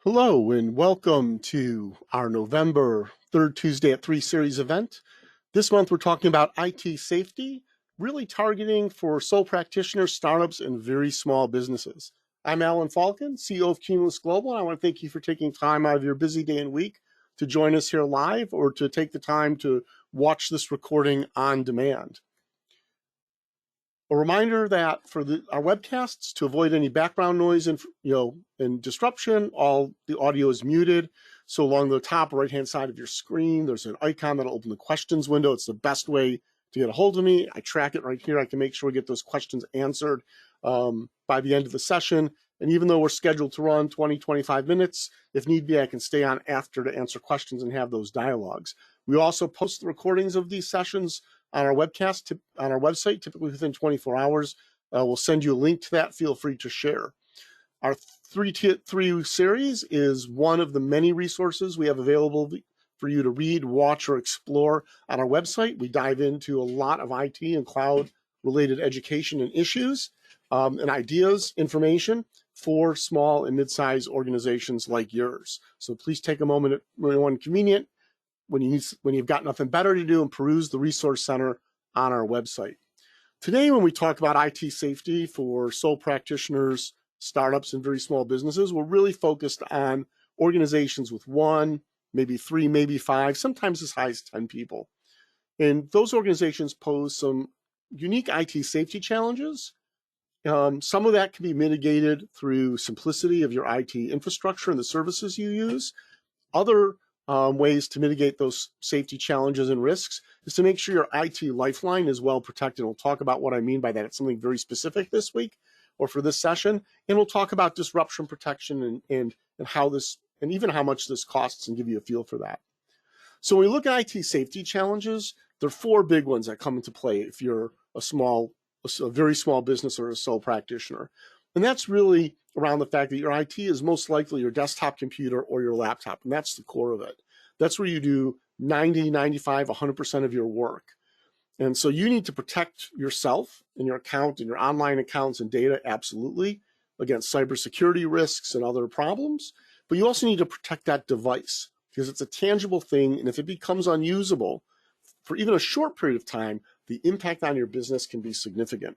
Hello and welcome to our November 3rd Tuesday at 3 series event. This month we're talking about IT safety, really targeting for sole practitioners, startups, and very small businesses. I'm Allen Falcon, CEO of Cumulus Global, and I want to thank you for taking time out of your busy day and week to join us here live or to take the time to watch this recording on demand. A reminder that for our webcasts, to avoid any background noise and disruption, all the audio is muted. So along the top right-hand side of your screen, there's an icon that'll open the questions window. It's the best way to get a hold of me. I track it right here. I can make sure we get those questions answered by the end of the session. And even though we're scheduled to run 20, 25 minutes, if need be, I can stay on after to answer questions and have those dialogues. We also post the recordings of these sessions on our webcast, on our website, typically within 24 hours. We'll send you a link to that. Feel free to share. Our 3 series is one of the many resources we have available for you to read, watch, or explore on our website. We dive into a lot of IT and cloud-related education and issues and ideas, information for small and mid-sized organizations like yours. So please take a moment when convenient, when you've got nothing better to do, and peruse the resource center on our website. Today, when we talk about IT safety for sole practitioners, startups, and very small businesses, we're really focused on organizations with 1, maybe 3, maybe 5, sometimes as high as 10 people. And those organizations pose some unique IT safety challenges. Some of that can be mitigated through simplicity of your IT infrastructure and the services you use. Other ways to mitigate those safety challenges and risks is to make sure your IT lifeline is well protected. We'll talk about what I mean by that. It's something very specific this week or for this session. And we'll talk about disruption protection and how this, and even how much this costs, and give you a feel for that. So when we look at IT safety challenges, there are 4 big ones that come into play if you're a very small business or a sole practitioner. And that's really around the fact that your IT is most likely your desktop computer or your laptop, and that's the core of it. That's where you do 90, 95, 100% of your work. And so you need to protect yourself and your account and your online accounts and data, absolutely, against cybersecurity risks and other problems. But you also need to protect that device because it's a tangible thing, and if it becomes unusable for even a short period of time, the impact on your business can be significant.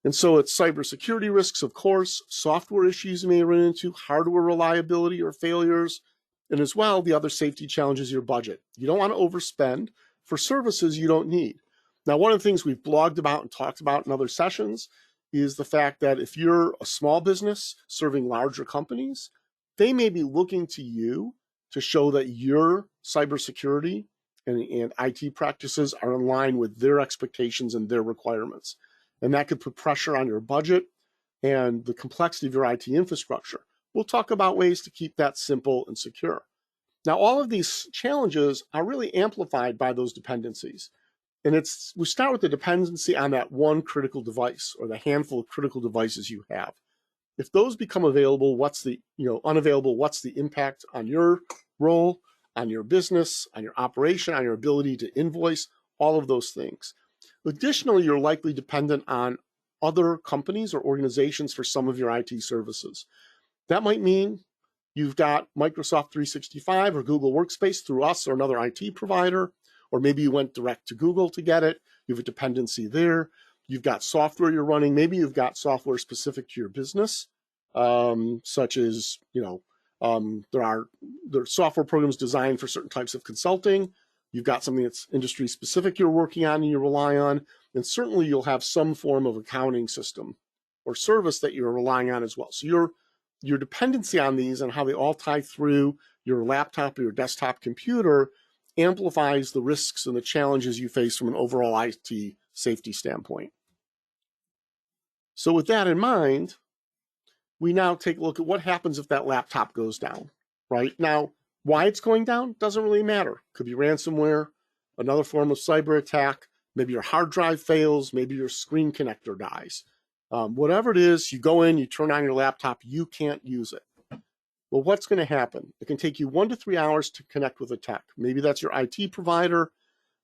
And so it's cybersecurity risks, of course, software issues you may run into, hardware reliability or failures, and as well, the other safety challenges, your budget. You don't want to overspend for services you don't need. Now, one of the things we've blogged about and talked about in other sessions is the fact that if you're a small business serving larger companies, they may be looking to you to show that your cybersecurity and IT practices are in line with their expectations and their requirements. And that could put pressure on your budget and the complexity of your IT infrastructure. We'll talk about ways to keep that simple and secure. Now, all of these challenges are really amplified by those dependencies. And we start with the dependency on that one critical device or the handful of critical devices you have. If those become available, unavailable, what's the impact on your role, on your business, on your operation, on your ability to invoice, all of those things. Additionally, you're likely dependent on other companies or organizations for some of your IT services. That might mean you've got Microsoft 365 or Google Workspace through us or another IT provider, or maybe you went direct to Google to get it. You have a dependency there. You've got software you're running. Maybe you've got software specific to your business, such as, there are software programs designed for certain types of consulting. You've got something that's industry specific you're working on and you rely on, and certainly you'll have some form of accounting system or service that you're relying on as well. So your dependency on these and how they all tie through your laptop or your desktop computer amplifies the risks and the challenges you face from an overall IT safety standpoint. So with that in mind, we now take a look at what happens if that laptop goes down, right? Now, why it's going down doesn't really matter. Could be ransomware, another form of cyber attack, maybe your hard drive fails, maybe your screen connector dies. Whatever it is, you go in, you turn on your laptop, you can't use it. Well, what's going to happen? It can take you 1 to 3 hours to connect with a tech. Maybe that's your IT provider,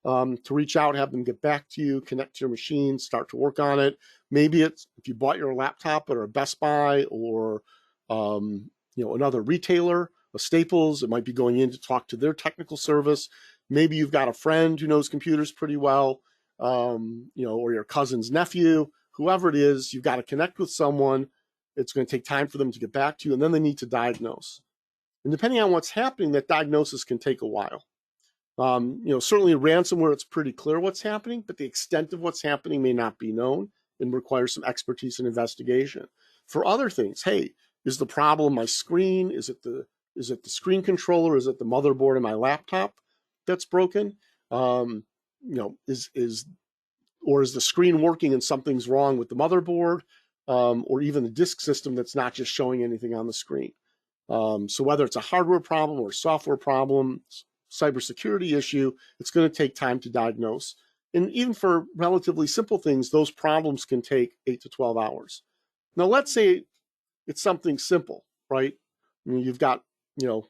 to reach out, have them get back to you, connect to your machine, start to work on it. Maybe it's if you bought your laptop at a Best Buy or another retailer, a Staples. It might be going in to talk to their technical service. Maybe you've got a friend who knows computers pretty well, or your cousin's nephew, whoever it is. You've got to connect with someone. It's going to take time for them to get back to you, and then they need to diagnose. And depending on what's happening, that diagnosis can take a while. Certainly ransomware, it's pretty clear what's happening, but the extent of what's happening may not be known and requires some expertise and investigation. For other things, hey, is the problem my screen? Is it the screen controller? Is it the motherboard in my laptop that's broken? Is the screen working and something's wrong with the motherboard, or even the disk system that's not just showing anything on the screen? So whether it's a hardware problem or a software problem, cybersecurity issue, it's going to take time to diagnose. And even for relatively simple things, those problems can take 8 to 12 hours. Now, let's say it's something simple, right? You've got, a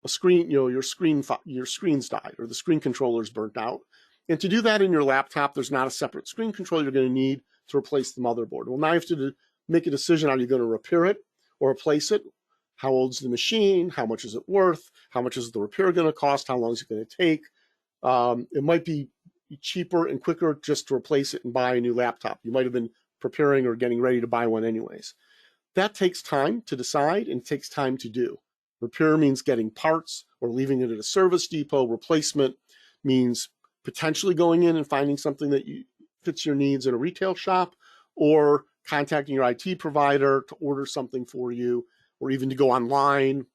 screen, your screen's died or the screen controller's burnt out. And to do that in your laptop, there's not a separate screen controller you're going to need to replace the motherboard. Well, now you have to make a decision. Are you going to repair it or replace it? How old's the machine? How much is it worth? How much is the repair going to cost? How long is it going to take? It might be cheaper and quicker just to replace it and buy a new laptop. You might have been preparing or getting ready to buy one anyways. That takes time to decide and it takes time to do. Repair means getting parts or leaving it at a service depot. Replacement means potentially going in and finding something that fits your needs in a retail shop, or contacting your IT provider to order something for you, or even to go online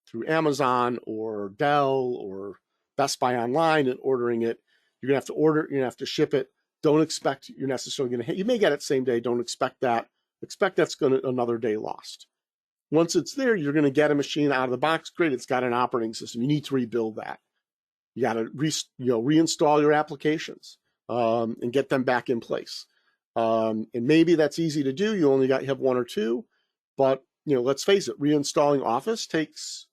through Amazon or Dell or Best Buy online and ordering it. You're going to have to order it, you're going to have to ship it. Don't expect you're necessarily going to hit. You may get it same day. Don't expect that. Expect that's going to another day lost. Once it's there, you're going to get a machine out of the box. Great, it's got an operating system. You need to rebuild that. You got to reinstall your applications and get them back in place. And maybe that's easy to do. You only have one or two, but let's face it, reinstalling Office takes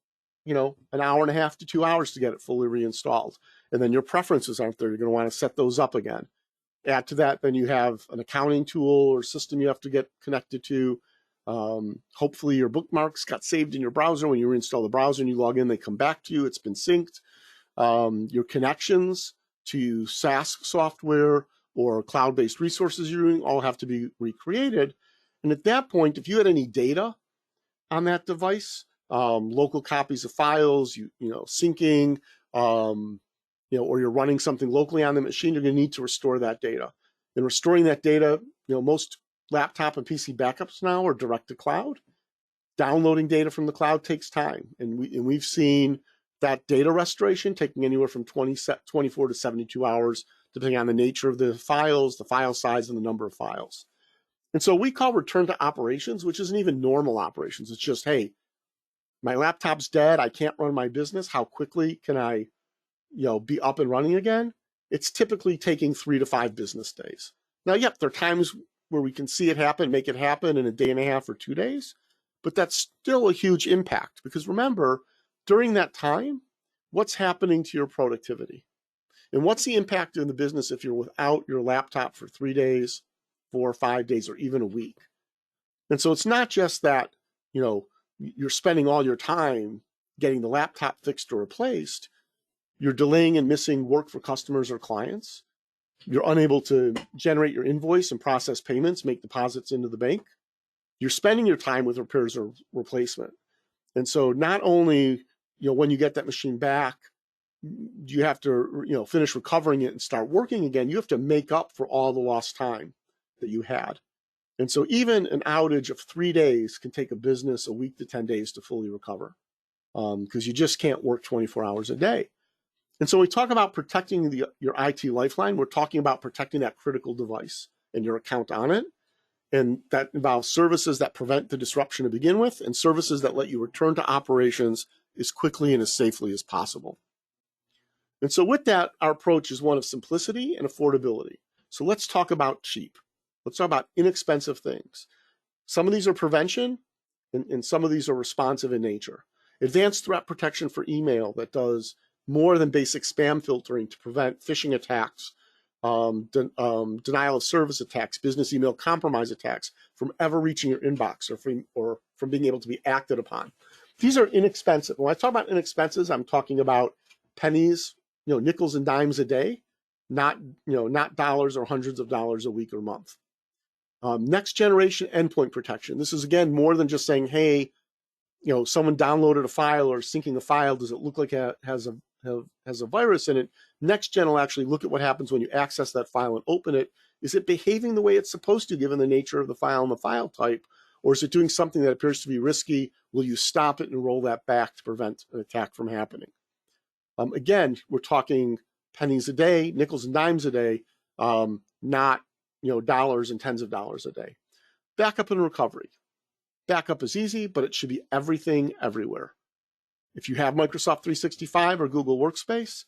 an hour and a half to 2 hours to get it fully reinstalled. And then your preferences aren't there. You're going to want to set those up again. Add to that, then you have an accounting tool or system you have to get connected to. Hopefully your bookmarks got saved in your browser. When you reinstall the browser and you log in, they come back to you. It's been synced. Your connections to SaaS software or cloud-based resources you're using all have to be recreated. And at that point, if you had any data on that device, local copies of files, syncing, or you're running something locally on the machine, you're going to need to restore that data. And restoring that data, most laptop and PC backups now are direct to cloud. Downloading data from the cloud takes time. And we've seen that data restoration taking anywhere from 24 to 72 hours, depending on the nature of the files, the file size, and the number of files. And so we call return to operations, which isn't even normal operations. It's just, hey, my laptop's dead. I can't run my business. How quickly can I, be up and running again? It's typically taking 3 to 5 business days. Now, yep, there are times where we can see it happen, make it happen in a day and a half or 2 days, but that's still a huge impact because remember, during that time, what's happening to your productivity? And what's the impact in the business if you're without your laptop for 3 days, 4 or 5 days, or even a week? And so it's not just that, you're spending all your time getting the laptop fixed or replaced. You're delaying and missing work for customers or clients. You're unable to generate your invoice and process payments, make deposits into the bank. You're spending your time with repairs or replacement. And so not only, when you get that machine back, you have to, finish recovering it and start working again. You have to make up for all the lost time that you had. And so even an outage of 3 days can take a business a week to 10 days to fully recover because you just can't work 24 hours a day. And so we talk about protecting your IT lifeline. We're talking about protecting that critical device and your account on it. And that involves services that prevent the disruption to begin with and services that let you return to operations as quickly and as safely as possible. And so with that, our approach is one of simplicity and affordability. So let's talk about cheap. Let's talk about inexpensive things. Some of these are prevention and some of these are responsive in nature. Advanced threat protection for email that does more than basic spam filtering to prevent phishing attacks, denial of service attacks, business email compromise attacks from ever reaching your inbox or from being able to be acted upon. These are inexpensive. When I talk about inexpenses, I'm talking about pennies, nickels and dimes a day, not dollars or hundreds of dollars a week or month. Next generation endpoint protection. This is, again, more than just saying, hey, someone downloaded a file or syncing a file. Does it look like it has a virus in it? Next gen will actually look at what happens when you access that file and open it. Is it behaving the way it's supposed to, given the nature of the file and the file type? Or is it doing something that appears to be risky? Will you stop it and roll that back to prevent an attack from happening? Again, we're talking pennies a day, nickels and dimes a day, not dollars and tens of dollars a day. Backup and recovery. Backup is easy, but it should be everything everywhere. If you have Microsoft 365 or Google Workspace,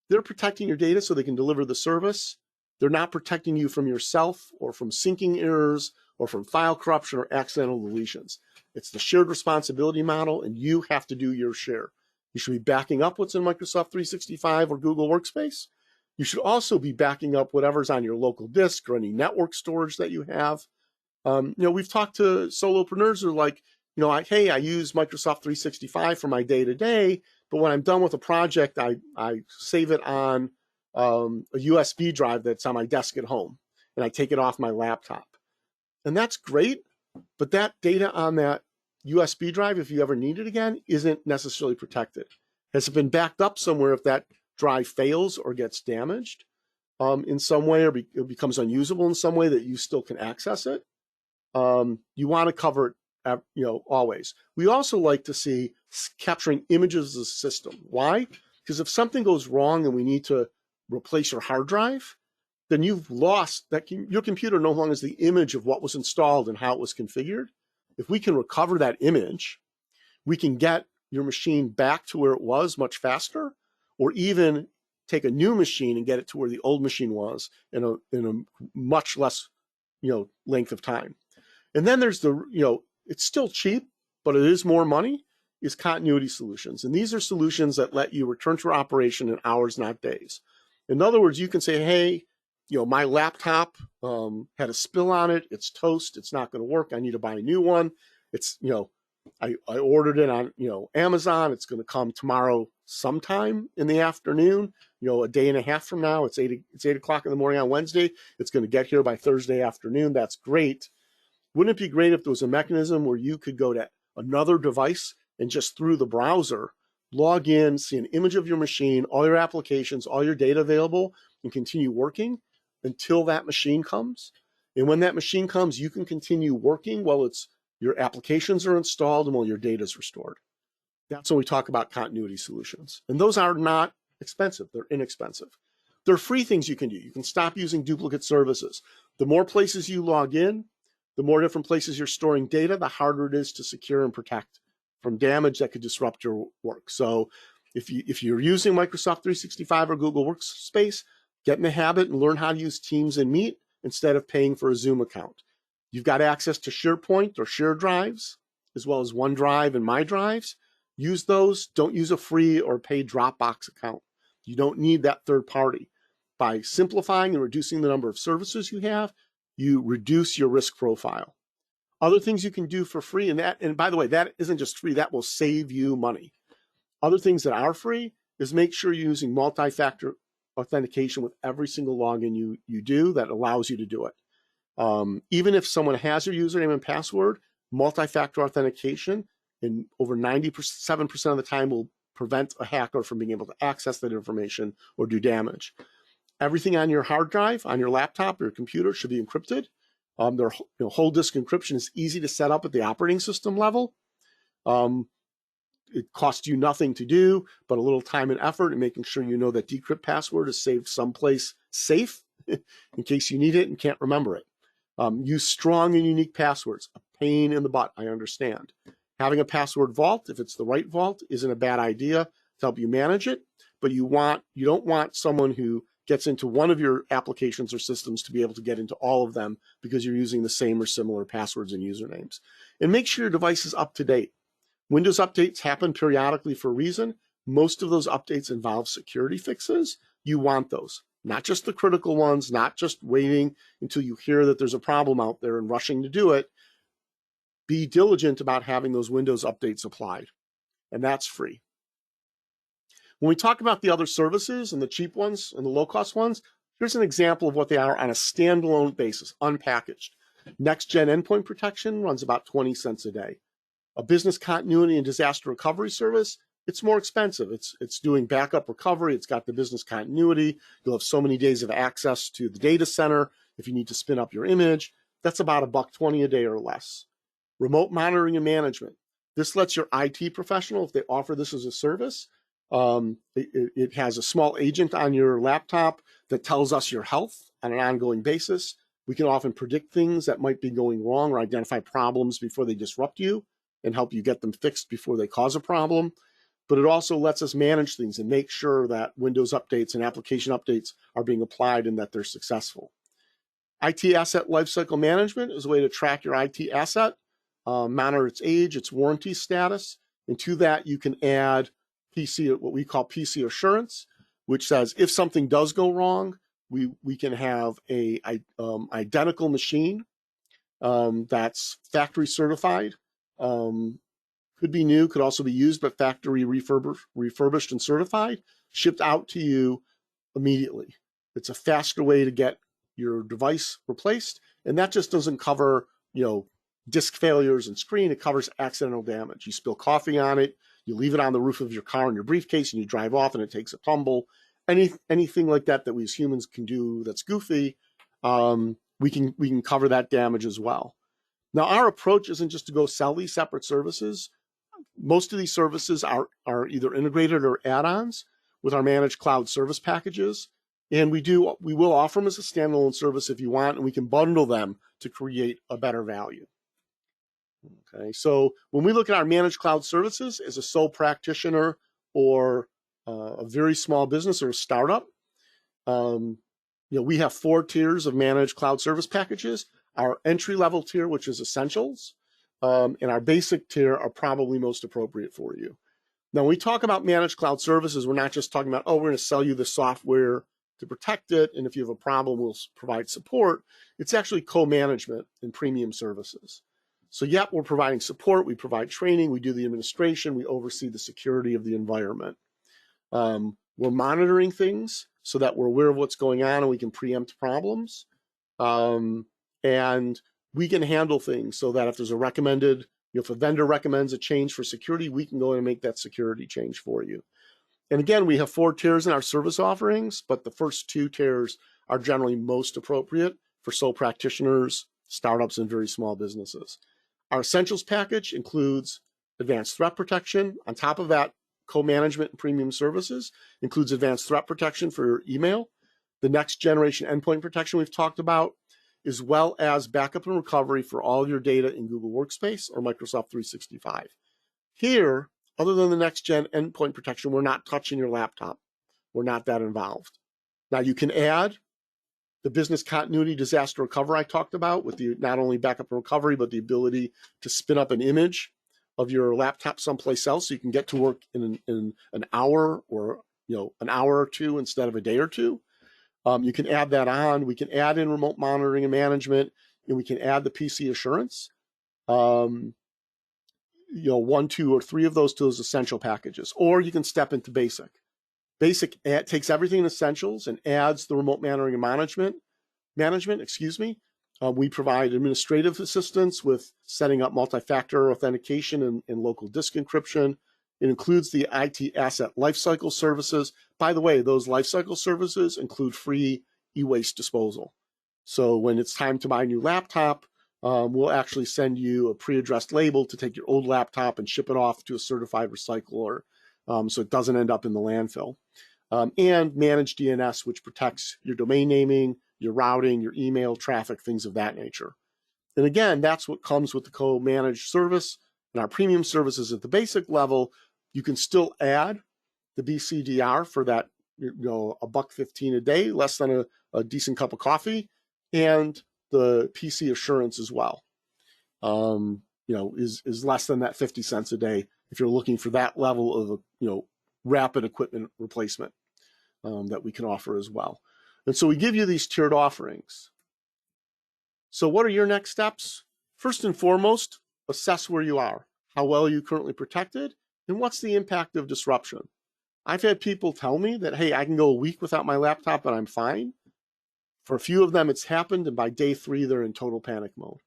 they're protecting your data so they can deliver the service. They're not protecting you from yourself or from syncing errors or from file corruption or accidental deletions. It's the shared responsibility model, and you have to do your share. You should be backing up what's in Microsoft 365 or Google Workspace. You should also be backing up whatever's on your local disk or any network storage that you have. We've talked to solopreneurs who are like, hey, I use Microsoft 365 for my day-to-day, but when I'm done with a project, I save it on a USB drive that's on my desk at home, and I take it off my laptop. And that's great, but that data on that USB drive, if you ever need it again, isn't necessarily protected. Has it been backed up somewhere if that drive fails or gets damaged in some way, or it becomes unusable in some way that you still can access it? You want to cover it, always. We also like to see capturing images of the system. Why? Because if something goes wrong and we need to replace your hard drive, then you've lost that. Your computer no longer is the image of what was installed and how it was configured. If we can recover that image, we can get your machine back to where it was much faster, or even take a new machine and get it to where the old machine was in a much less length of time. And then there's it's still cheap, but it is more money, is continuity solutions. And these are solutions that let you return to your operation in hours, not days. In other words, you can say, hey, my laptop had a spill on it. It's toast. It's not going to work. I need to buy a new one. It's, I ordered it on, Amazon. It's going to come tomorrow sometime in the afternoon, a day and a half from now. It's 8 o'clock in the morning on Wednesday. It's going to get here by Thursday afternoon. That's great. Wouldn't it be great if there was a mechanism where you could go to another device and just through the browser, log in, see an image of your machine, all your applications, all your data available, and continue working until that machine comes? And when that machine comes, you can continue working while your applications are installed and while your data is restored. That's when we talk about continuity solutions. And those are not expensive. They're inexpensive. They're free things you can do. You can stop using duplicate services. The more places you log in, the more different places you're storing data, the harder it is to secure and protect from damage that could disrupt your work. So if you're using Microsoft 365 or Google Workspace, get in the habit and learn how to use Teams and Meet instead of paying for a Zoom account. You've got access to SharePoint or shared drives, as well as OneDrive and My Drives. Use those. Don't use a free or paid Dropbox account. You don't need that third party. By simplifying and reducing the number of services you have, you reduce your risk profile. Other things you can do for free, and by the way, that isn't just free, that will save you money. Other things that are free is make sure you're using multi-factor authentication with every single login you do that allows you to do it. Even if someone has your username and password, multi-factor authentication in over 97% of the time will prevent a hacker from being able to access that information or do damage. Everything on your hard drive, on your laptop or your computer should be encrypted. Their whole disk encryption is easy to set up at the operating system level. It costs you nothing to do, but a little time and effort in making sure you know that decrypt password is saved someplace safe in case you need it and can't remember it. Use strong and unique passwords. A pain in the butt, I understand. Having a password vault, if it's the right vault, isn't a bad idea to help you manage it, but you don't want someone who gets into one of your applications or systems to be able to get into all of them because you're using the same or similar passwords and usernames. And make sure your device is up to date. Windows updates happen periodically for a reason. Most of those updates involve security fixes. You want those, not just the critical ones, not just waiting until you hear that there's a problem out there and rushing to do it. Be diligent about having those Windows updates applied. and that's free. When we talk about the other services and the cheap ones and the low-cost ones, here's an example of what they are on a standalone basis, unpackaged. Next-gen endpoint protection runs about 20 cents a day. A business continuity and disaster recovery service, it's more expensive. It's doing backup recovery. It's got the business continuity. You'll have so many days of access to the data center if you need to spin up your image. That's about $1.20 a day or less. Remote monitoring and management. This lets your IT professional, if they offer this as a service, it has a small agent on your laptop that tells us your health on an ongoing basis. We can often predict things that might be going wrong or identify problems before they disrupt you and help you get them fixed before they cause a problem. But it also lets us manage things and make sure that Windows updates and application updates are being applied and that they're successful. IT asset lifecycle management is a way to track your IT asset, monitor its age, its warranty status, and to that you can add what we call PC assurance, which says if something does go wrong, we can have a identical machine that's factory certified, could be new, could also be used, but factory refurbished and certified, shipped out to you immediately. It's a faster way to get your device replaced, and that just doesn't cover disk failures and screen. It covers accidental damage. You spill coffee on it, you leave it on the roof of your car in your briefcase, and you drive off and it takes a tumble. Anything like that we as humans can do that's goofy, we can cover that damage as well. Now, our approach isn't just to go sell these separate services. Most of these services are either integrated or add-ons with our managed cloud service packages. And we will offer them as a standalone service if you want, and we can bundle them to create a better value. Okay, so when we look at our managed cloud services as a sole practitioner or a very small business or a startup, we have 4 tiers of managed cloud service packages. Our entry-level tier, which is essentials, and our basic tier are probably most appropriate for you. Now, when we talk about managed cloud services, we're not just talking about, we're going to sell you the software to protect it, and if you have a problem, we'll provide support. It's actually co-management and premium services. So yep, we're providing support, we provide training, we do the administration, we oversee the security of the environment. We're monitoring things so that we're aware of what's going on and we can preempt problems. And we can handle things so that if there's a recommended, if a vendor recommends a change for security, we can go in and make that security change for you. And again, we have 4 tiers in our service offerings, but the first 2 tiers are generally most appropriate for sole practitioners, startups, and very small businesses. Our essentials package includes advanced threat protection. On top of that, co-management and premium services includes advanced threat protection for your email, the next generation endpoint protection we've talked about, as well as backup and recovery for all your data in Google Workspace or Microsoft 365. Here, other than the next gen endpoint protection, we're not touching your laptop. We're not that involved. Now you can add the business continuity disaster recovery I talked about with the not only backup and recovery, but the ability to spin up an image of your laptop someplace else so you can get to work in an hour or an hour or 2 instead of a day or 2. You can add that on. We can add in remote monitoring and management, and we can add the PC assurance. 1, 2, or 3 of those to those essential packages, or you can step into basic. Basic takes everything in essentials and adds the remote monitoring and management. We provide administrative assistance with setting up multi-factor authentication and local disk encryption. It includes the IT asset lifecycle services. By the way, those lifecycle services include free e-waste disposal. So when it's time to buy a new laptop, we'll actually send you a pre-addressed label to take your old laptop and ship it off to a certified recycler so it doesn't end up in the landfill. And managed DNS, which protects your domain naming, your routing, your email traffic, things of that nature. And again, that's what comes with the co-managed service. And our premium services at the basic level, you can still add the BCDR for that, $1.15 a day, less than a decent cup of coffee, and the PC assurance as well. Is less than that 50 cents a day if you're looking for that level of rapid equipment replacement that we can offer as well. And so we give you these tiered offerings. So what are your next steps? First and foremost, assess where you are. How well are you currently protected? And what's the impact of disruption? I've had people tell me that, hey, I can go a week without my laptop and I'm fine. For a few of them, it's happened, and by day 3, they're in total panic mode.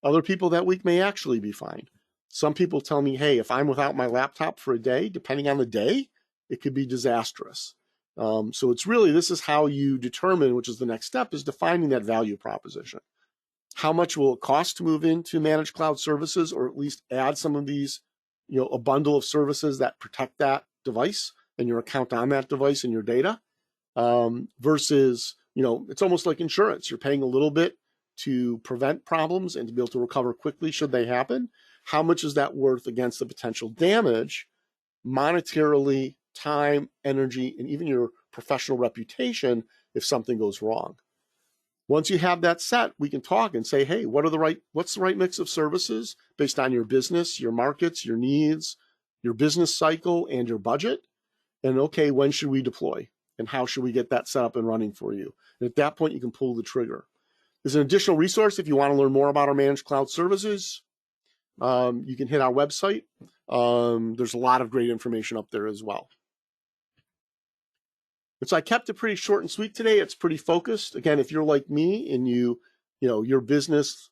Other people that week may actually be fine. Some people tell me, hey, if I'm without my laptop for a day, depending on the day, it could be disastrous. So it's really, this is how you determine, which is the next step, is defining that value proposition. How much will it cost to move into managed cloud services, or at least add some of these, a bundle of services that protect that device and your account on that device and your data, versus, it's almost like insurance. You're paying a little bit to prevent problems and to be able to recover quickly should they happen. How much is that worth against the potential damage, monetarily, time, energy, and even your professional reputation if something goes wrong? Once you have that set, we can talk and say, hey, what's the right mix of services based on your business, your markets, your needs, your business cycle, and your budget? And okay, when should we deploy? And how should we get that set up and running for you? And at that point, you can pull the trigger. There's an additional resource if you want to learn more about our managed cloud services. You can hit our website. There's a lot of great information up there as well. And so I kept it pretty short and sweet today. It's pretty focused. Again, if you're like me and your business,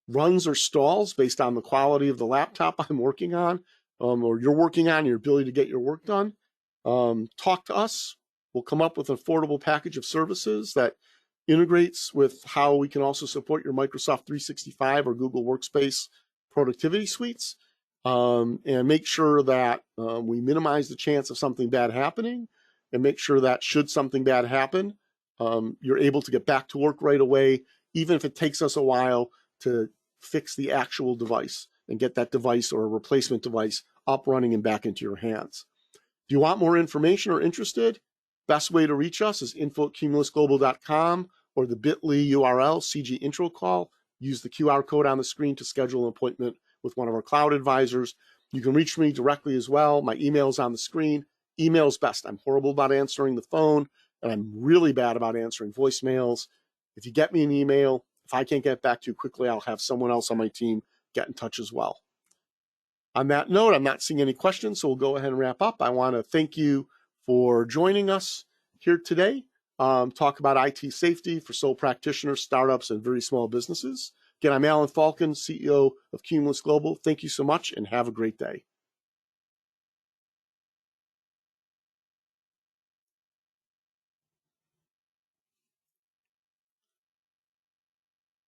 runs or stalls based on the quality of the laptop I'm working on, or you're working on, your ability to get your work done, talk to us. We'll come up with an affordable package of services that integrates with how we can also support your Microsoft 365 or Google Workspace productivity suites, and make sure that we minimize the chance of something bad happening, and make sure that should something bad happen, you're able to get back to work right away, even if it takes us a while to fix the actual device and get that device or a replacement device up, running, and back into your hands. If you want more information or interested, best way to reach us is info@cumulusglobal.com or the bit.ly URL, CG intro call. Use the QR code on the screen to schedule an appointment with one of our cloud advisors. You can reach me directly as well. My email is on the screen. Email's best. I'm horrible about answering the phone, and I'm really bad about answering voicemails. If you get me an email, if I can't get back to you quickly, I'll have someone else on my team get in touch as well. On that note, I'm not seeing any questions, so we'll go ahead and wrap up. I want to thank you for joining us here today. Talk about IT safety for sole practitioners, startups, and very small businesses. Again, I'm Allen Falcon, CEO of Cumulus Global. Thank you so much, and have a great day.